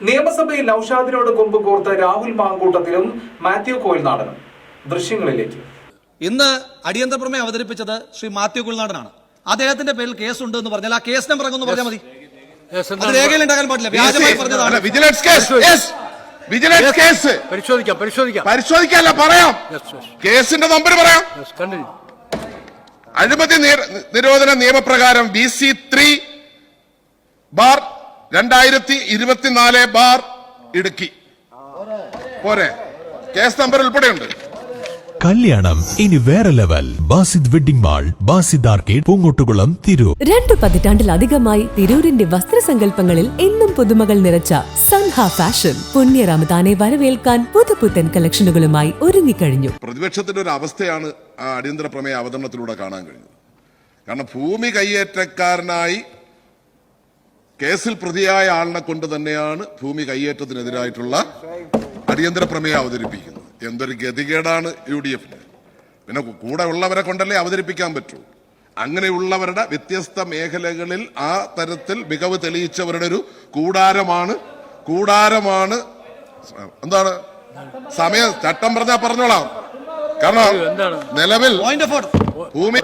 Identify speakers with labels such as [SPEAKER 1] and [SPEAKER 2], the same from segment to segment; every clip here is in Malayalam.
[SPEAKER 1] നിയമസഭയിൽ നൌഷാദിനോട് കൊമ്പ് കോർത്ത രാഹുൽ മാങ്കൂട്ടത്തിലും മാത്യു കോയിൽനാടനും. ദൃശ്യങ്ങളിലേക്ക്.
[SPEAKER 2] ഇന്ന് അടിയന്തര പ്രമേയം അവതരിപ്പിച്ചത് ശ്രീ മാത്യു കോയിൽനാടനാണ്. അദ്ദേഹത്തിന്റെ പേരിൽ കേസുണ്ട് എന്ന് പറഞ്ഞാൽ ആ കേസ് നമ്പർ അങ്ങ് പറഞ്ഞാൽ മതി. രേഖയിലുണ്ടാകാൻ പാടില്ല, വ്യാജമായി പറഞ്ഞതാണ്.
[SPEAKER 3] പരിശോധിക്കാല്ല, പറയാം. കേസിന്റെ നമ്പർ പറയാം. അഴിമതി നിരോധന നിയമപ്രകാരം BC3/2024 ഇടുക്കി. പോരെ, കേസ് നമ്പർ ഉൾപ്പെടെയുണ്ട്.
[SPEAKER 4] കല്യാണം ഇനി വേറെ level. Basid wedding mall, Basid arcade, Poongottukulam, Tirur.
[SPEAKER 5] 2 പതിറ്റാണ്ടിലധികമായി തിരൂരിന്റെ വസ്ത്രസങ്കല്പങ്ങളിൽ എന്നും പുതുമകൾ നിറച്ച സൻഹ ഫാഷൻ പുണ്യ റമദാനെ വരവേൽക്കാൻ പുതുപുത്തൻ കളക്ഷനുകളുമായി ഒരുങ്ങിക്കഴിഞ്ഞു.
[SPEAKER 3] പ്രതിപക്ഷത്തിന്റെ ഒരു അവസ്ഥയാണ് ആ അടിയന്തര പ്രമേയ അവതരണത്തിലൂടെ കാണാൻ കഴിഞ്ഞത്. കാരണം ഭൂമി കയ്യേറ്റക്കാരനായി കേസിൽ പ്രതിയായ ആളിനെ കൊണ്ട് തന്നെയാണ് ഭൂമി കയ്യേറ്റത്തിനെതിരായിട്ടുള്ള അടിയന്തര പ്രമേയം അവതരിപ്പിക്കുന്നത്. എന്തൊരു ഗതികേടാണ് UDF. പിന്നെ കൂടെ ഉള്ളവരെ കൊണ്ടല്ലേ അവതരിപ്പിക്കാൻ പറ്റൂ. അങ്ങനെയുള്ളവരുടെ വ്യത്യസ്ത മേഖലകളിൽ ആ തരത്തിൽ മികവ് തെളിയിച്ചവരുടെ ഒരു കൂടാരമാണ്. എന്താണ് സമയം ചട്ടം പറഞ്ഞാൽ പറഞ്ഞോളാം. കാരണം നിലവിൽ ഭൂമി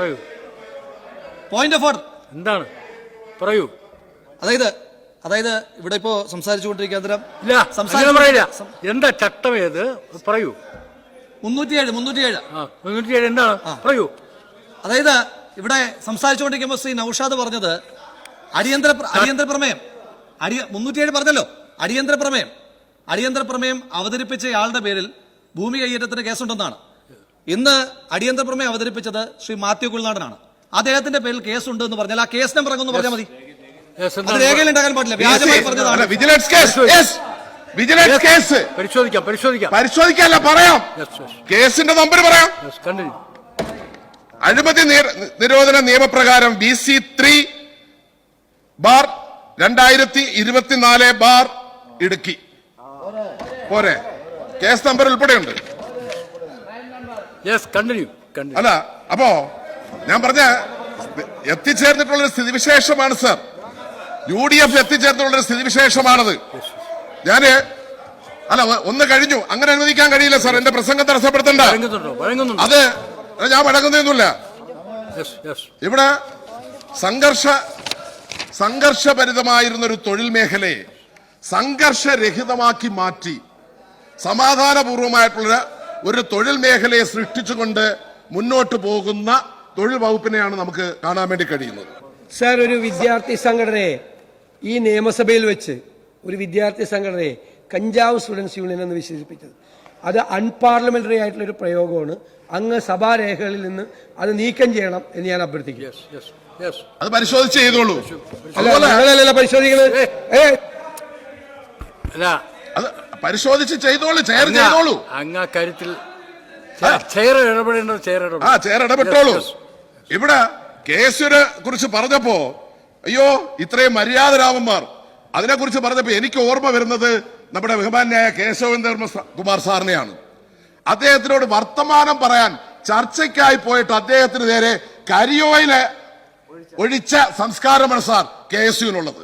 [SPEAKER 6] എന്താണ് പറയൂ.
[SPEAKER 2] അതായത് ഇവിടെ ഇപ്പോ സംസാരിച്ചുകൊണ്ടിരിക്കുന്ന
[SPEAKER 6] എന്താ ചട്ടം ഏത് പറയൂ.
[SPEAKER 2] 307
[SPEAKER 6] എന്താണ് പറയൂ.
[SPEAKER 2] അതായത് ഇവിടെ സംസാരിച്ചുകൊണ്ടിരിക്കുമ്പോൾ ശ്രീ നൌഷാദ് പറഞ്ഞത് അടിയന്തര പ്രമേയം 307 പറഞ്ഞല്ലോ. അടിയന്തര പ്രമേയം അവതരിപ്പിച്ചയാളുടെ പേരിൽ ഭൂമി കയ്യേറ്റത്തിന് കേസുണ്ടെന്നാണ്. ഇന്ന് അടിയന്തര പ്രമേയം അവതരിപ്പിച്ചത് ശ്രീ മാത്യു കോയിൽനാടനാണ്. അദ്ദേഹത്തിന്റെ പേരിൽ കേസുണ്ട് എന്ന് പറഞ്ഞാൽ ആ കേസ് നമ്പർ അങ്ങ് പറഞ്ഞാൽ മതി. രേഖയിലുണ്ടാകാൻ പാടില്ല, വ്യാജമായി പറഞ്ഞതാണ്.
[SPEAKER 3] പരിശോധിക്കാല്ല, പറയാം. കേസിന്റെ നമ്പർ പറയാം. അഴിമതി നിരോധന നിയമപ്രകാരം BC3/2024 ഇടുക്കി. പോരെ, കേസ് നമ്പർ ഉൾപ്പെടെയുണ്ട്. അല്ല, അപ്പോ ഞാൻ പറഞ്ഞ എത്തിച്ചേർന്നിട്ടുള്ളൊരു സ്ഥിതിവിശേഷമാണ് സാർ. UDF എത്തിച്ചേർന്നിട്ടുള്ളൊരു സ്ഥിതിവിശേഷമാണത്. ഒന്ന് കഴിഞ്ഞു. അങ്ങനെ അനുവദിക്കാൻ കഴിയില്ല സാർ. എന്റെ പ്രസംഗം തടസ്സപ്പെടുത്തണ്ട. അത് ഞാൻ വഴങ്ങുന്നൊന്നുമില്ല. ഇവിടെ സംഘർഷഭരിതമായിരുന്നൊരു തൊഴിൽ മേഖലയെ സംഘർഷരഹിതമാക്കി മാറ്റി സമാധാനപൂർവമായിട്ടുള്ള ഒരു തൊഴിൽ മേഖലയെ സൃഷ്ടിച്ചുകൊണ്ട് മുന്നോട്ട് പോകുന്ന തൊഴിൽ വകുപ്പിനെയാണ് നമുക്ക് കാണാൻ വേണ്ടി കഴിയുന്നത്.
[SPEAKER 7] സാർ, ഒരു വിദ്യാർത്ഥി സംഘടനയെ ഈ നിയമസഭയിൽ വെച്ച് ഒരു വിദ്യാർത്ഥി സംഘടനയെ കഞ്ചാവ് സ്റ്റുഡൻസ് യൂണിയൻ എന്ന് വിശേഷിപ്പിച്ചത് അത് അൺപാർലമെന്ററി ആയിട്ടുള്ള ഒരു പ്രയോഗമാണ്. അങ്ങ് സഭാരേഖകളിൽ നിന്ന് അത് നീക്കം ചെയ്യണം എന്ന് ഞാൻ അഭ്യർത്ഥിക്കുന്നു.
[SPEAKER 3] അത് പരിശോധിച്ച് ചെയ്തോളൂ.
[SPEAKER 7] ഞങ്ങളല്ല പരിശോധിക്കുന്നത്.
[SPEAKER 3] അത് പരിശോധിച്ച് ചെയ്തോളൂ. ചെയ്തോളൂ.
[SPEAKER 6] അങ്ങ് കാര്യത്തിൽ ചെയർ
[SPEAKER 3] ഇടപെട്ടോളൂ. ഇവിടെ കേസിനെ കുറിച്ച് പറഞ്ഞപ്പോ അയ്യോ ഇത്രയും മര്യാദരാമന്മാർ അതിനെക്കുറിച്ച് പറഞ്ഞപ്പോ എനിക്ക് ഓർമ്മ വരുന്നത് നമ്മുടെ ബഹുമാന്യായ കേശവേന്ദ്ര കുമാർ സാറിനെയാണ്. അദ്ദേഹത്തിനോട് വർത്തമാനം പറയാൻ ചർച്ചയ്ക്കായി പോയിട്ട് അദ്ദേഹത്തിന് നേരെ കരിയോയില് ഒഴിച്ച സംസ്കാരമാണ് സാർ KSUവിനുള്ളത്.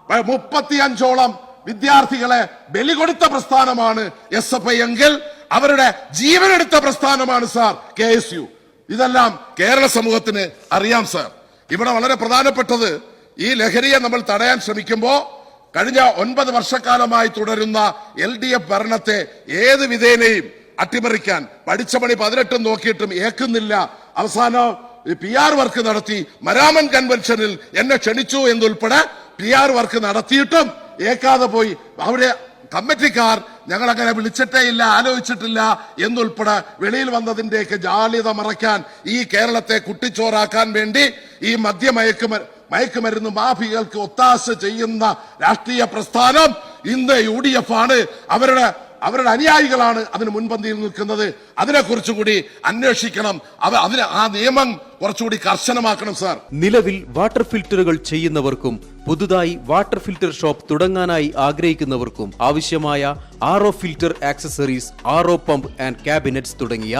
[SPEAKER 3] 35ഓളം വിദ്യാർത്ഥികളെ ബലി കൊടുത്ത പ്രസ്ഥാനമാണ് SFI എങ്കിൽ അവരുടെ ജീവനെടുത്ത പ്രസ്ഥാനമാണ് സാർ KSU. ഇതെല്ലാം കേരള സമൂഹത്തിന് അറിയാം സാർ. ഇവിടെ വളരെ പ്രധാനപ്പെട്ടത് ഈ ലഹരിയെ നമ്മൾ തടയാൻ ശ്രമിക്കുമ്പോൾ കഴിഞ്ഞ 9 വർഷക്കാലമായി തുടരുന്ന LDF ഭരണത്തെ ഏത് വിധേനയും അട്ടിമറിക്കാൻ പഠിച്ച പണി 18 നോക്കിയിട്ടും ഏക്കുന്നില്ല. അവസാനം PR വർക്ക് നടത്തി മരാമൻ കൺവെൻഷനിൽ എന്നെ ക്ഷണിച്ചു എന്നുൾപ്പെടെ PR വർക്ക് നടത്തിയിട്ടും ഏക്കാതെ പോയി. അവിടെ കമ്മിറ്റിക്കാർ ഞങ്ങൾ അങ്ങനെ വിളിച്ചിട്ടേ ഇല്ല, ആലോചിച്ചിട്ടില്ല എന്നുൾപ്പെടെ വെളിയിൽ വന്നതിന്റെയൊക്കെ ജാള്യത മറയ്ക്കാൻ ഈ കേരളത്തെ കുട്ടിച്ചോറാക്കാൻ വേണ്ടി ഈ മയക്കുമരുന്ന് മാഫിയകൾക്ക് ഒത്താശ ചെയ്യുന്ന രാഷ്ട്രീയ പ്രസ്ഥാനം ഇന്ന് UDF ആണ്. അവരുടെ അനുയായികളാണ് അതിന് മുൻപന്തിയിൽ നിൽക്കുന്നത്. അതിനെക്കുറിച്ച് കൂടി അന്വേഷിക്കണം. ആ നിയമം കുറച്ചുകൂടി കർശനമാക്കണം സാർ.
[SPEAKER 8] നിലവിൽ വാട്ടർ ഫിൽറ്ററുകൾ ചെയ്യുന്നവർക്കും പുതുതായി വാട്ടർ ഫിൽറ്റർ ഷോപ്പ് തുടങ്ങാനായി ആഗ്രഹിക്കുന്നവർക്കും ആവശ്യമായ RO filter accessories, RO pump and cabinets തുടങ്ങിയ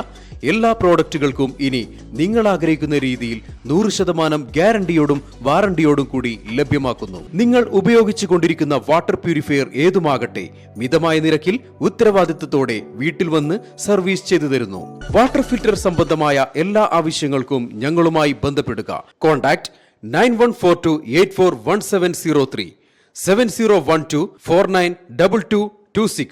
[SPEAKER 8] എല്ലാ പ്രോഡക്റ്റുകൾക്കും ഇനി നിങ്ങൾ ആഗ്രഹിക്കുന്ന രീതിയിൽ 100% ഗ്യാരണ്ടിയോടും വാറണ്ടിയോടും കൂടി ലഭ്യമാക്കുന്നു. നിങ്ങൾ ഉപയോഗിച്ചു കൊണ്ടിരിക്കുന്ന വാട്ടർ പ്യൂരിഫയർ ഏതുമാകട്ടെ, മിതമായ നിരക്കിൽ ഉത്തരവാദിത്തത്തോടെ വീട്ടിൽ വന്ന് സർവീസ് ചെയ്തു തരുന്നു. വാട്ടർ ഫിൽറ്റർ സംബന്ധമായ എല്ലാ ആവശ്യങ്ങൾക്കും ഞങ്ങളുമായി ബന്ധപ്പെടുക. കോൺടാക്ട് 9142841703 7012492226.